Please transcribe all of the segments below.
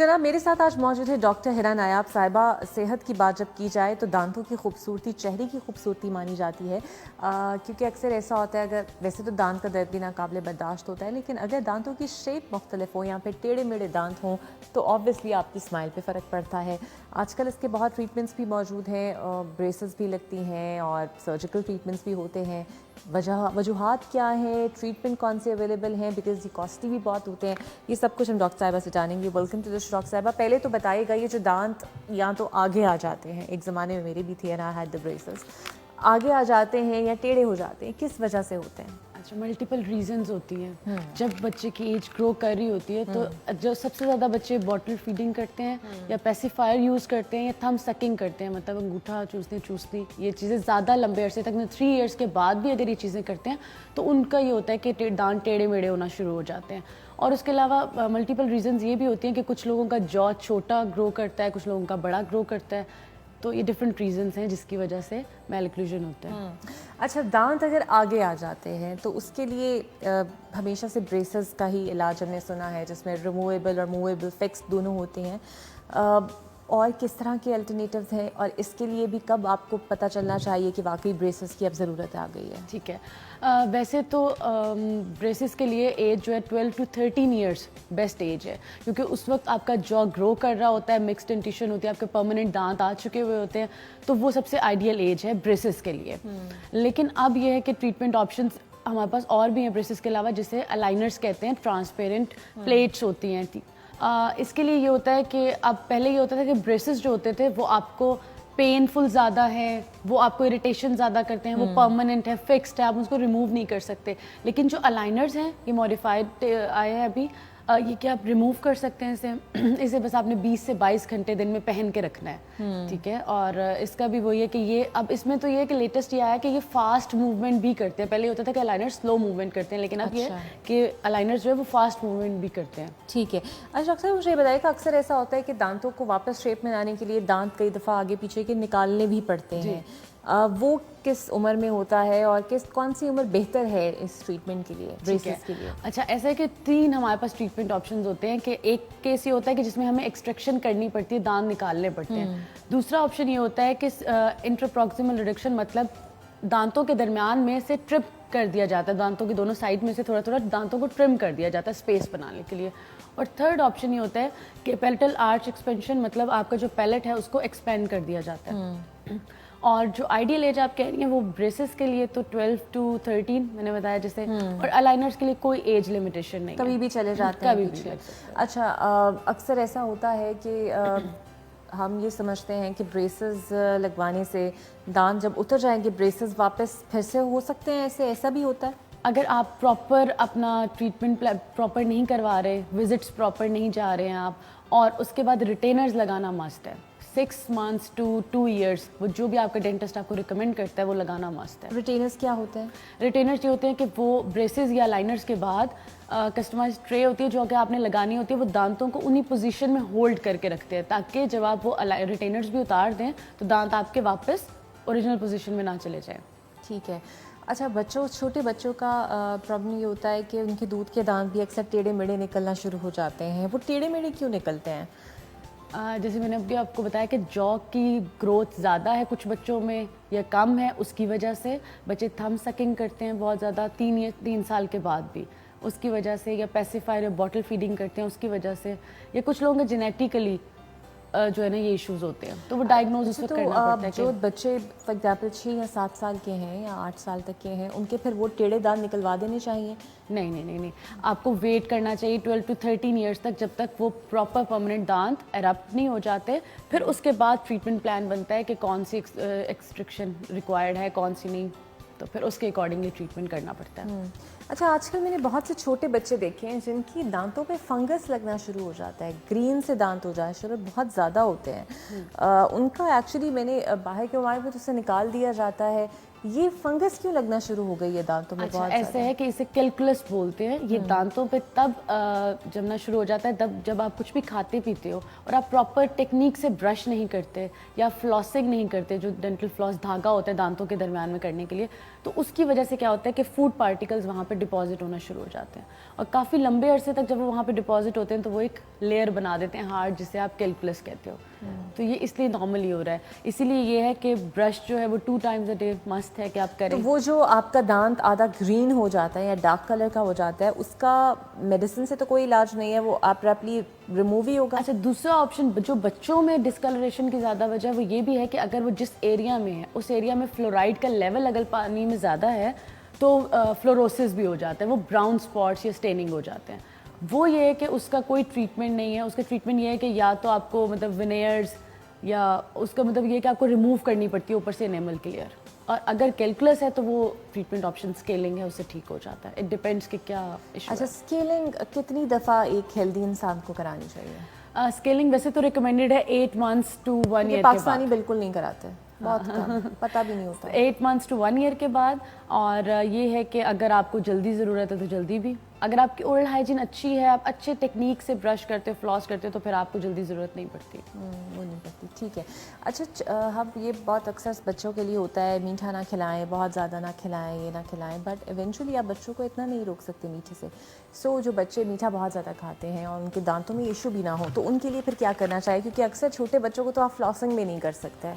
جناب میرے ساتھ آج موجود ہے ڈاکٹر ہیرا نایاب صاحبہ. صحت کی بات جب کی جائے تو دانتوں کی خوبصورتی چہرے کی خوبصورتی مانی جاتی ہے, کیونکہ اکثر ایسا ہوتا ہے, اگر ویسے تو دانت کا درد بھی ناقابل برداشت ہوتا ہے, لیکن اگر دانتوں کی شیپ مختلف ہو یا پھر ٹیڑھے میڑھے دانت ہوں تو آبویسلی آپ کی اسمائل پہ فرق پڑتا ہے. آج کل اس کے بہت ٹریٹمنٹس بھی موجود ہیں, بریسز بھی لگتی ہیں اور سرجیکل ٹریٹمنٹس بھی ہوتے ہیں. وجوہات کیا ہیں, ٹریٹمنٹ کون سے اویلیبل ہیں, بیکاز یہ کاسٹلی بھی بہت ہوتے ہیں, یہ سب کچھ ہم ڈاکٹر صاحبہ سے جانیں گے. ویلکم ٹو دس ڈاکٹر صاحبہ. پہلے تو بتائیے گا, یہ جو دانت یا تو آگے آ جاتے ہیں, ایک زمانے میں میرے بھی تھے and I had the braces, آگے آ جاتے ہیں یا ٹیڑھے ہو جاتے ہیں, کس وجہ سے ہوتے ہیں؟ اچھا, ملٹیپل ریزنز ہوتی ہیں. جب بچے کی ایج گرو کر رہی ہوتی ہے تو جو سب سے زیادہ بچے باٹل فیڈنگ کرتے ہیں یا پیسیفائر یوز کرتے ہیں یا تھم سکنگ کرتے ہیں, مطلب انگوٹھا چوستی, یہ چیزیں زیادہ لمبے عرصے تک 3 ایئرس کے بعد بھی اگر یہ چیزیں کرتے ہیں تو ان کا یہ ہوتا ہے کہ دانت ٹیڑھے میڑھے ہونا شروع ہو جاتے ہیں. اور اس کے علاوہ ملٹیپل ریزنز یہ بھی ہوتی ہیں کہ کچھ لوگوں کا جو چھوٹا گرو کرتا ہے, کچھ لوگوں کا بڑا گرو کرتا ہے, تو یہ ڈفرینٹ ریزنس ہیں جس کی وجہ سے میل اوکلوژن ہوتا ہے. اچھا, دانت اگر آگے آ جاتے ہیں تو اس کے لیے ہمیشہ سے بریسز کا ہی علاج ہم نے سنا ہے, جس میں ریموویبل اور موویبل فکس دونوں ہوتے ہیں, اور کس طرح کے الٹرنیٹیوز ہیں, اور اس کے لیے بھی کب آپ کو پتہ چلنا چاہیے کہ واقعی بریسز کی اب ضرورت آ گئی ہے؟ ٹھیک ہے, ویسے تو بریسز کے لیے ایج جو ہے 12 to 13 ایئرس بیسٹ ایج ہے, کیونکہ اس وقت آپ کا جو گرو کر رہا ہوتا ہے, مکسڈ ڈینٹیشن ہوتی ہے, آپ کے پرماننٹ دانت آ چکے ہوئے ہوتے ہیں, تو وہ سب سے آئیڈیل ایج ہے بریسز کے لیے. لیکن اب یہ ہے کہ ٹریٹمنٹ آپشنس ہمارے پاس اور بھی ہیں بریسز کے علاوہ, جسے الائنرس کہتے ہیں, ٹرانسپیرنٹ پلیٹس ہوتی ہیں. اس کے لیے یہ ہوتا ہے کہ اب پہلے یہ ہوتا تھا کہ بریسز جو ہوتے تھے وہ آپ کو پینفل زیادہ ہے, وہ آپ کو اریٹیشن زیادہ کرتے ہیں, وہ پرماننٹ ہے, فکسڈ ہے, آپ اس کو ریموو نہیں کر سکتے. لیکن جو الائنرز ہیں یہ ماڈیفائڈ آئے ہیں ابھی, یہ کہ آپ ریموو کر سکتے ہیں اسے بس آپ نے 20 سے 22 گھنٹے دن میں پہن کے رکھنا ہے. ٹھیک ہے, اور اس کا بھی وہی ہے کہ یہ اب اس میں تو یہ ہے کہ لیٹسٹ یہ آیا کہ یہ فاسٹ موومنٹ بھی کرتے ہیں. پہلے ہوتا تھا کہ الائنر سلو موومنٹ کرتے ہیں, لیکن اب یہ کہ الائنر جو ہے وہ فاسٹ موومنٹ بھی کرتے ہیں. ٹھیک ہے. اچھا, اکثر مجھے یہ بتائیے کہ اکثر ایسا ہوتا ہے کہ دانتوں کو واپس شیپ میں لانے کے لیے دانت کئی دفعہ آگے پیچھے کے نکالنے بھی پڑتے ہیں, وہ کس عمر میں ہوتا ہے اور کون سی عمر بہتر ہے اس ٹریٹمنٹ کے لیے, بریسز کے لیے؟ اچھا, ایسا ہے کہ 3 ہمارے پاس ٹریٹمنٹ آپشنز ہوتے ہیں, کہ ایک کیس یہ ہوتا ہے کہ جس میں ہمیں ایکسٹریکشن کرنی پڑتی ہے, دانت نکالنے پڑتے ہیں. دوسرا آپشن یہ ہوتا ہے کہ انٹرپروکسیمل ریڈکشن, مطلب دانتوں کے درمیان میں سے ٹرپ کر دیا جاتا ہے, دانتوں کی دونوں سائڈ میں سے تھوڑا تھوڑا دانتوں کو ٹرم کر دیا جاتا ہے اسپیس بنانے کے لیے. اور تھرڈ آپشن یہ ہوتا ہے کہ پیلٹل آرچ ایکسپینشن, مطلب آپ کا جو پیلٹ ہے اس کو ایکسپینڈ کر دیا جاتا ہے. اور جو آئیڈیل ایج آپ کہہ رہی ہیں وہ بریسز کے لیے تو 12 to 13 میں نے بتایا جیسے, اور الائنرز کے لیے کوئی ایج لمیٹیشن نہیں, کبھی بھی چلے جاتے ہیں, کبھی بھی. اچھا, اکثر ایسا ہوتا ہے کہ ہم یہ سمجھتے ہیں کہ بریسز لگوانے سے دانت جب اتر جائیں گے بریسز واپس پھر سے ہو سکتے ہیں, ایسا بھی ہوتا ہے؟ اگر آپ پراپر اپنا ٹریٹمنٹ پراپر نہیں کروا رہے, وزٹس پراپر نہیں جا رہے ہیں آپ, اور اس کے بعد ریٹینرز لگانا مست ہے. 6 months to 2 years وہ جو بھی آپ کا ڈینٹسٹ آپ کو ریکمینڈ کرتا ہے وہ لگانا مست ہے. ریٹینرز کیا ہوتے ہیں؟ ریٹینرز یہ ہوتے ہیں کہ وہ بریسز یا لائنرز کے بعد کسٹمائز ٹرے ہوتی ہے جو کہ آپ نے لگانی ہوتی ہے, وہ دانتوں کو انہی پوزیشن میں ہولڈ کر کے رکھتے ہیں, تاکہ جب آپ وہ ریٹینرز بھی اتار دیں تو دانت آپ کے واپس اوریجنل پوزیشن میں نہ چلے جائیں. ٹھیک ہے. اچھا, چھوٹے بچوں کا پرابلم یہ ہوتا ہے کہ ان کے دودھ کے دانت بھی اکثر ٹیڑھے میڑھے نکلنا شروع ہو جاتے ہیں, وہ ٹیڑھے میڑھے کیوں نکلتے ہیں؟ جیسے میں نے ابھی آپ کو بتایا کہ جو کی گروتھ زیادہ ہے کچھ بچوں میں یا کم ہے, اس کی وجہ سے بچے تھم سکنگ کرتے ہیں بہت زیادہ 3 سال کے بعد بھی, اس کی وجہ سے, یا پیسیفائر یا باٹل فیڈنگ کرتے ہیں اس کی وجہ سے, یا کچھ لوگوں کے جینیٹیکلی جو ہے نا یہ ایشوز ہوتے ہیں, تو وہ ڈائگنوز اس وقت کرنا پڑتا ہے. جو بچے فار ایگزامپل 6 یا 7 سال کے ہیں یا 8 سال تک کے ہیں, ان کے پھر وہ ٹیڑھے دانت نکلوا دینے چاہیے؟ نہیں, آپ کو ویٹ کرنا چاہیے 12 to 13 ایئرس تک, جب تک وہ پراپر پرماننٹ دانت ایرپٹ نہیں ہو جاتے. پھر اس کے بعد ٹریٹمنٹ پلان بنتا ہے کہ کون سی ایکسٹریکشن ریکوائرڈ ہے, کون سی نہیں, تو پھر اس کے اکارڈنگلی ٹریٹمنٹ کرنا پڑتا ہے. اچھا, آج کل میں نے بہت سے چھوٹے بچے دیکھے ہیں جن کی دانتوں پہ فنگس لگنا شروع ہو جاتا ہے, گرین سے دانت ہو جائے شروع, بہت زیادہ ہوتے ہیں. ان کا ایکچولی میں نے باہر کے عمارے میں تو اسے نکال دیا جاتا ہے, یہ فنگس کیوں لگنا شروع ہو گئی ہے دانتوں میں؟ بہت ایسے ہے کہ اسے کیلکولس بولتے ہیں, یہ دانتوں پہ تب جمنا شروع ہو جاتا ہے تب جب آپ کچھ بھی کھاتے پیتے ہو اور آپ پراپر ٹیکنیک سے برش نہیں کرتے یا فلاسنگ نہیں کرتے, جو ڈینٹل فلاس دھاگا ہوتا ہے دانتوں کے درمیان میں کرنے کے لیے, تو اس کی وجہ سے کیا ہوتا ہے کہ فوڈ پارٹیکلز وہاں پہ ڈپازٹ ہونا شروع ہو جاتے ہیں, اور کافی لمبے عرصے تک جب وہ وہاں پہ ڈپازٹ ہوتے ہیں تو وہ ایک لیئر بنا دیتے ہیں ہارڈ, جسے آپ کیلکولس کہتے ہو. تو یہ اس لیے نارملی ہو رہا ہے. اسی لیے یہ ہے کہ برش جو ہے وہ 2 times a day مسٹ ہے کہ آپ کریں. تو وہ جو آپ کا دانت آدھا گرین ہو جاتا ہے یا ڈارک کلر کا ہو جاتا ہے, اس کا میڈیسن سے تو کوئی علاج نہیں ہے, وہ آپ ریپلی ریموو ہی ہوگا؟ اچھا, دوسرا آپشن جو بچوں میں ڈسکلریشن کی زیادہ وجہ ہے وہ یہ بھی ہے کہ اگر وہ جس ایریا میں ہے اس ایریا میں فلورائڈ کا لیول اگر پانی میں زیادہ ہے تو فلوروسس بھی ہو جاتا ہے, وہ براؤن اسپاٹس یا اسٹیننگ ہو جاتے ہیں. وہ یہ ہے کہ اس کا کوئی ٹریٹمنٹ نہیں ہے. اس کا ٹریٹمنٹ یہ ہے کہ یا تو آپ کو مطلب ونیئرز, یا اس کا مطلب یہ ہے کہ آپ کو ریموو کرنی پڑتی ہے اوپر سے انیمل کلیئر, اور اگر کیلکولس ہے تو وہ ٹریٹمنٹ آپشن اسکیلنگ ہے, اس سے ٹھیک ہو جاتا ہے. اٹ ڈپینڈس کہ کیا ایشو. اچھا, اسکیلنگ کتنی دفعہ ایک ہیلدی انسان کو کرانی چاہیے؟ اسکیلنگ ویسے تو ریکمینڈیڈ ہے 8 months to 1 year کے بعد. پاکستانی بالکل نہیں کراتے, بہت کم, پتہ بھی نہیں ہوتا. 8 months to 1 year کے بعد. اور یہ ہے کہ اگر آپ کو جلدی ضرورت ہے تو جلدی بھی. اگر آپ کی اورل ہائیجین اچھی ہے, آپ اچھے ٹیکنیک سے برش کرتے ہو, فلاس کرتے ہو, تو پھر آپ کو جلدی ضرورت نہیں پڑتی. وہ نہیں پڑتی, ٹھیک ہے. اچھا, ہم یہ بہت اکثر بچوں کے لیے ہوتا ہے میٹھا نہ کھلائیں, بہت زیادہ نہ کھلائیں, یہ نہ کھلائیں, بٹ ایونچولی آپ بچوں کو اتنا نہیں روک سکتے میٹھے سے. سو جو بچے میٹھا بہت زیادہ کھاتے ہیں اور ان کے دانتوں میں ایشو بھی نہ ہو, تو ان کے لیے پھر کیا کرنا چاہیے؟ کیونکہ اکثر چھوٹے بچوں کو تو آپ فلاسنگ میں نہیں کر سکتے.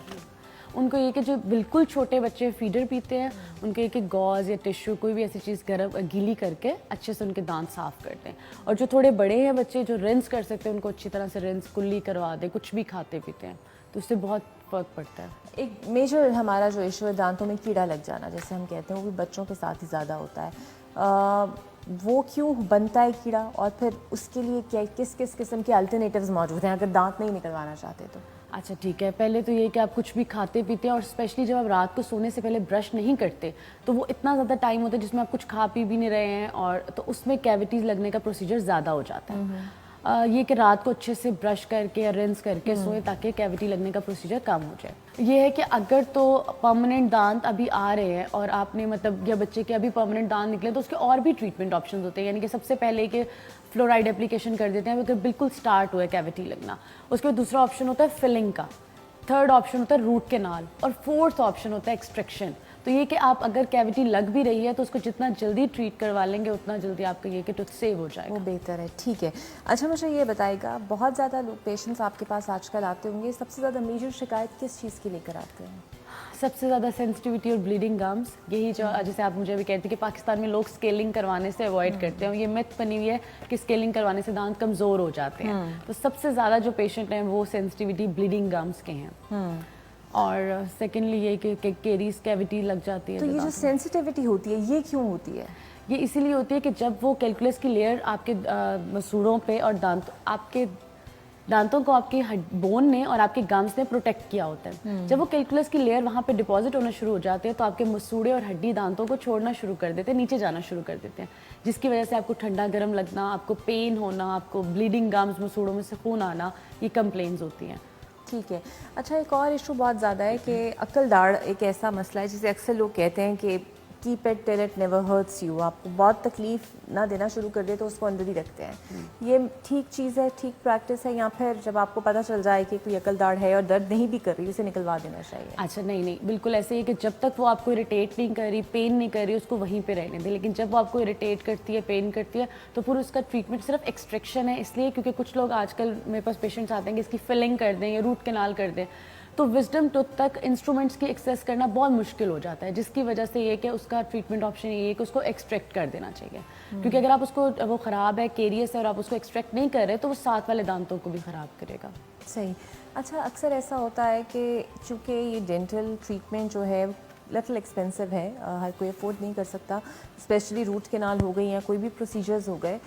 ان کو یہ کہ جو بالکل چھوٹے بچے فیڈر پیتے ہیں, ان کو یہ کہ گوز یا ٹشو کوئی بھی ایسی چیز گرم گیلی کر کے اچھے سے ان کے دانت صاف کر دیں. اور جو تھوڑے بڑے ہیں بچے جو رنس کر سکتے ہیں, ان کو اچھی طرح سے رنس کلی کروا دیں, کچھ بھی کھاتے پیتے ہیں, تو اس سے بہت فرق پڑتا ہے. ایک میجر ہمارا جو ایشو ہے دانتوں میں کیڑا لگ جانا جیسے ہم کہتے ہیں, وہ بھی بچوں کے ساتھ ہی زیادہ ہوتا ہے. وہ کیوں بنتا ہے کیڑا, اور پھر اس کے لیے کس کس قسم کے الٹرنیٹیوز موجود ہیں اگر دانت نہیں نکلوانا چاہتے تو؟ اچھا ٹھیک ہے, پہلے تو یہ کہ آپ کچھ بھی کھاتے پیتے ہیں, اور اسپیشلی جب آپ رات کو سونے سے پہلے برش نہیں کرتے تو وہ اتنا زیادہ ٹائم ہوتا ہے جس میں آپ کچھ کھا پی بھی نہیں رہے ہیں, اور تو اس میں کیویٹیز لگنے کا پروسیجر زیادہ ہو جاتا ہے. یہ کہ رات کو اچھے سے برش کر کے یا رنس کر کے سوئیں تاکہ کیویٹی لگنے کا پروسیجر کم ہو جائے. یہ ہے کہ اگر تو پرماننٹ دانت ابھی آ رہے ہیں اور آپ نے مطلب یا بچے کے ابھی پرماننٹ دانت نکلے, تو اس کے اور بھی ٹریٹمنٹ آپشنز ہوتے ہیں. یعنی کہ سب سے پہلے کہ فلورائڈ اپلیکیشن کر دیتے ہیں اگر بالکل سٹارٹ ہوا ہے کیویٹی لگنا. اس کے بعد دوسرا آپشن ہوتا ہے فلنگ کا, تھرڈ آپشن ہوتا ہے روٹ کینال, اور فورتھ آپشن ہوتا ہے ایکسٹریکشن. تو یہ کہ آپ اگر کیویٹی لگ بھی رہی ہے تو اس کو جتنا جلدی ٹریٹ کروا لیں گے اتنا جلدی آپ کا یہ کہ ٹوتھ سیو ہو جائے گا, وہ بہتر ہے. ٹھیک ہے. اچھا, مجھے یہ بتائے گا, بہت زیادہ لوگ پیشنٹس آپ کے پاس آج کل آتے ہوں گے, سب سے زیادہ میجر شکایت کس چیز کی لے کر آتے ہیں؟ سب سے زیادہ سینسٹیوٹی اور بلیڈنگ گمس. یہی جو جیسے آپ مجھے بھی کہتے ہیں کہ پاکستان میں لوگ اسکیلنگ کروانے سے اوائڈ کرتے ہیں, یہ میتھ بنی ہوئی ہے کہ اسکیلنگ کروانے سے دانت کمزور ہو جاتے ہیں. تو سب سے زیادہ جو پیشنٹ ہیں وہ سینسٹیوٹی بلیڈنگ گمس کے ہیں. اور سیکنڈلی یہ کہ کیریز کیویٹی لگ جاتی ہے. تو یہ جو سینسٹیوٹی ہوتی ہے یہ کیوں ہوتی ہے؟ یہ اسی لیے ہوتی ہے کہ جب وہ کیلکولس کی لیئر آپ کے مسوڑوں پہ اور آپ کے دانتوں کو آپ کی بون نے اور آپ کے گمس نے پروٹیکٹ کیا ہوتا ہے, جب وہ کیلکولس کی لیئر وہاں پہ ڈپازٹ ہونا شروع ہو جاتے ہیں تو آپ کے مسوڑے اور ہڈی دانتوں کو چھوڑنا شروع کر دیتے ہیں, نیچے جانا شروع کر دیتے ہیں, جس کی وجہ سے آپ کو ٹھنڈا گرم لگنا, آپ کو پین ہونا, آپ کو بلیڈنگ گمس, مسوڑوں میں سے خون آنا, یہ کمپلینز ہوتی ہیں. ٹھیک ہے. اچھا, ایک اور ایشو بہت زیادہ ہے کہ عقل داڑھ ایک ایسا مسئلہ ہے جسے اکثر لوگ کہتے ہیں کہ keep it till it never hurts you, آپ کو بہت تکلیف نہ دینا شروع کر دے تو اس کو اندر ہی رکھتے ہیں. یہ ٹھیک چیز ہے, ٹھیک پریکٹس ہے, یا پھر جب آپ کو پتہ چل جائے کہ کوئی عقل داڑھ ہے اور درد نہیں بھی کر رہی اسے نکلوا دینا چاہیے؟ اچھا نہیں, بالکل ایسے ہی کہ جب تک وہ آپ کو اریٹیٹ نہیں کر رہی, پین نہیں کر رہی, اس کو وہیں پہ رہنے دیں. لیکن جب وہ آپ کو اریٹیٹ کرتی ہے, پین کرتی ہے, تو پھر اس کا ٹریٹمنٹ صرف ایکسٹریکشن ہے. اس لیے کیونکہ کچھ لوگ آج کل میرے پاس پیشنٹس آتے ہیں کہ اس کی فلنگ کر دیں یا روٹ کینال کر دیں, تو وزڈم ٹوتھ تک انسٹرومنٹس کی ایکسیس کرنا بہت مشکل ہو جاتا ہے, جس کی وجہ سے یہ کہ اس کا ٹریٹمنٹ آپشن یہ ہے کہ اس کو ایکسٹریکٹ کر دینا چاہیے. کیونکہ اگر آپ اس کو وہ خراب ہے, کیریس ہے, اور آپ اس کو ایکسٹریکٹ نہیں کر رہے تو وہ ساتھ والے دانتوں کو بھی خراب کرے گا. صحیح. اچھا, اکثر ایسا ہوتا ہے کہ چونکہ یہ ڈینٹل ٹریٹمنٹ جو ہے لٹل ایکسپینسو ہے, ہر کوئی افورڈ نہیں کر سکتا, اسپیشلی روٹ کینال ہو گئی یا کوئی بھی پروسیجرز ہو گئے.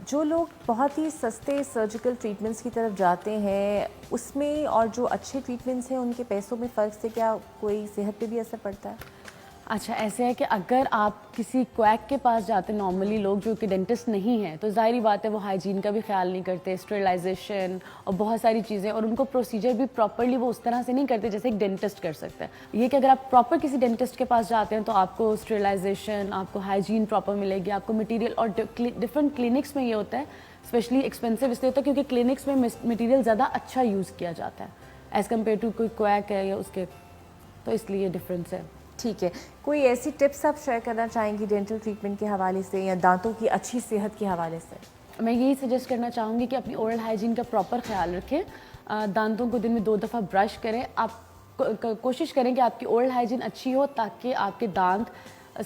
جو لوگ بہت ہی سستے سرجیکل ٹریٹمنٹس کی طرف جاتے ہیں اس میں اور جو اچھے ٹریٹمنٹس ہیں ان کے پیسوں میں فرق سے کیا کوئی صحت پہ بھی اثر پڑتا ہے؟ اچھا, ایسے ہے کہ اگر آپ کسی کویک کے پاس جاتے نارملی لوگ جو کہ ڈینٹسٹ نہیں ہیں, تو ظاہری بات ہے وہ ہائیجین کا بھی خیال نہیں کرتے, اسٹریلائزیشن اور بہت ساری چیزیں, اور ان کو پروسیجر بھی پراپرلی وہ اس طرح سے نہیں کرتے جیسے ایک ڈینٹسٹ کر سکتا ہے. یہ کہ اگر آپ پراپر کسی ڈینٹسٹ کے پاس جاتے ہیں تو آپ کو اسٹریلائزیشن, آپ کو ہائیجین پراپر ملے گی, آپ کو مٹیریل, اور ڈفرینٹ کلینکس میں یہ ہوتا ہے اسپیشلی ایکسپینسو اس لیے ہوتا ہے کیونکہ کلینکس میں مٹیریل زیادہ اچھا یوز کیا جاتا ہے ایز کمپیئر ٹو کوئی کویک ہے یا اس کے, تو اس لیے ڈفرینس ہے. ٹھیک ہے, کوئی ایسی ٹپس آپ شیئر کرنا چاہیں گی ڈینٹل ٹریٹمنٹ کے حوالے سے یا دانتوں کی اچھی صحت کے حوالے سے؟ میں یہی سجیسٹ کرنا چاہوں گی کہ اپنی اورل ہائیجین کا پراپر خیال رکھیں, دانتوں کو دن میں 2 دفعہ برش کریں. آپ کوشش کریں کہ آپ کی اورل ہائیجین اچھی ہو تاکہ آپ کے دانت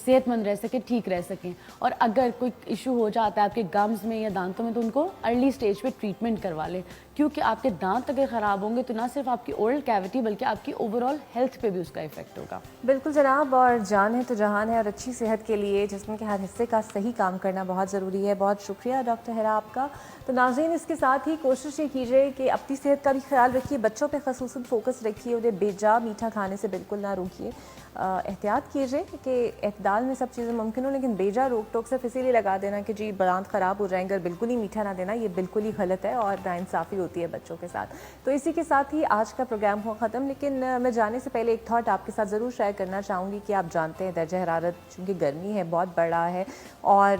صحت مند رہ سکیں, ٹھیک رہ سکیں. اور اگر کوئی ایشو ہو جاتا ہے آپ کے گمز میں یا دانتوں میں تو ان کو ارلی سٹیج پہ ٹریٹمنٹ کروا لیں, کیونکہ آپ کے دانت اگر خراب ہوں گے تو نہ صرف آپ کی اورل کیوٹی بلکہ آپ کی اوور آل ہیلتھ پہ بھی اس کا افیکٹ ہوگا. بالکل جناب, اور جان ہے تو جہان ہے, اور اچھی صحت کے لیے جسم کے ہر حصے کا صحیح کام کرنا بہت ضروری ہے. بہت شکریہ ڈاکٹر ہیرا آپ کا. تو ناظرین, اس کے ساتھ ہی کوشش یہ کیجیے کہ اپنی صحت کا بھی خیال رکھیے, بچوں پہ خصوصاً فوکس رکھیے, انہیں بے جا میٹھا کھانے سے بالکل نہ روکیے. احتیاط کیجیے کہ اعتدال میں سب چیزیں ممکن ہوں, لیکن بے جا روک ٹوک صرف اسی لیے لگا دینا کہ جی دانت خراب ہو جائیں گے اور بالکل ہی میٹھا نہ دینا, یہ بالکل ہی غلط ہے اور ناانصافی ہوتی ہے بچوں کے ساتھ. تو اسی کے ساتھ ہی آج کا پروگرام ہو ختم, لیکن میں جانے سے پہلے ایک تھاٹ آپ کے ساتھ ضرور شیئر کرنا چاہوں گی کہ آپ جانتے ہیں درجہ حرارت چونکہ گرمی ہے بہت بڑا ہے, اور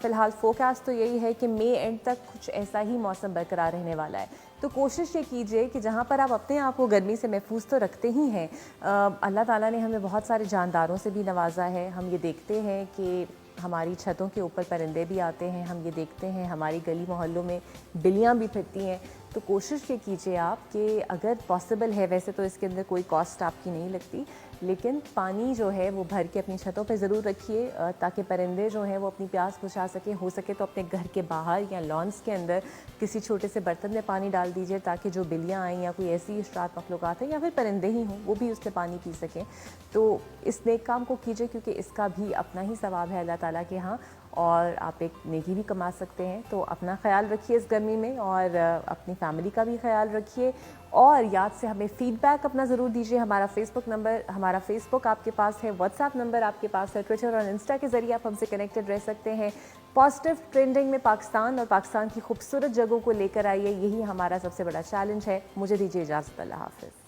فی الحال فوکاسٹ تو یہی ہے کہ مئی اینڈ تک کچھ ایسا ہی موسم برقرار رہنے والا ہے. تو کوشش یہ کیجیے کہ جہاں پر آپ اپنے آپ کو گرمی سے محفوظ تو رکھتے ہی ہیں, اللہ تعالیٰ نے ہمیں بہت سارے جانداروں سے بھی نوازا ہے. ہم یہ دیکھتے ہیں کہ ہماری چھتوں کے اوپر پرندے بھی آتے ہیں, ہم یہ دیکھتے ہیں ہماری گلی محلوں میں بلیاں بھی پھرتی ہیں. تو کوشش یہ کیجیے آپ کہ اگر پاسبل ہے, ویسے تو اس کے اندر کوئی کاسٹ آپ کی نہیں لگتی, لیکن پانی جو ہے وہ بھر کے اپنی چھتوں پہ ضرور رکھیے تاکہ پرندے جو ہیں وہ اپنی پیاس بجھا سکیں. ہو سکے تو اپنے گھر کے باہر یا لانس کے اندر کسی چھوٹے سے برتن میں پانی ڈال دیجیے تاکہ جو بلیاں آئیں یا کوئی ایسی اشرات مخلوقات ہیں یا پھر پرندے ہی ہوں وہ بھی اس سے پانی پی سکیں. تو اس نیک کام کو کیجیے کیونکہ اس کا بھی اپنا ہی ثواب ہے اللہ تعالیٰ کے ہاں, اور آپ ایک نیکی بھی کما سکتے ہیں. تو اپنا خیال رکھیے اس گرمی میں, اور اپنی فیملی کا بھی خیال رکھیے, اور یاد سے ہمیں فیڈ بیک اپنا ضرور دیجیے. ہمارا فیس بک آپ کے پاس ہے, واٹس ایپ نمبر آپ کے پاس ہے, ٹویٹر اور انسٹا کے ذریعے آپ ہم سے کنیکٹڈ رہ سکتے ہیں. پازیٹیو ٹرینڈنگ میں پاکستان اور پاکستان کی خوبصورت جگہوں کو لے کر آئیے, یہی ہمارا سب سے بڑا چیلنج ہے. مجھے دیجیے اجازت, اللہ حافظ.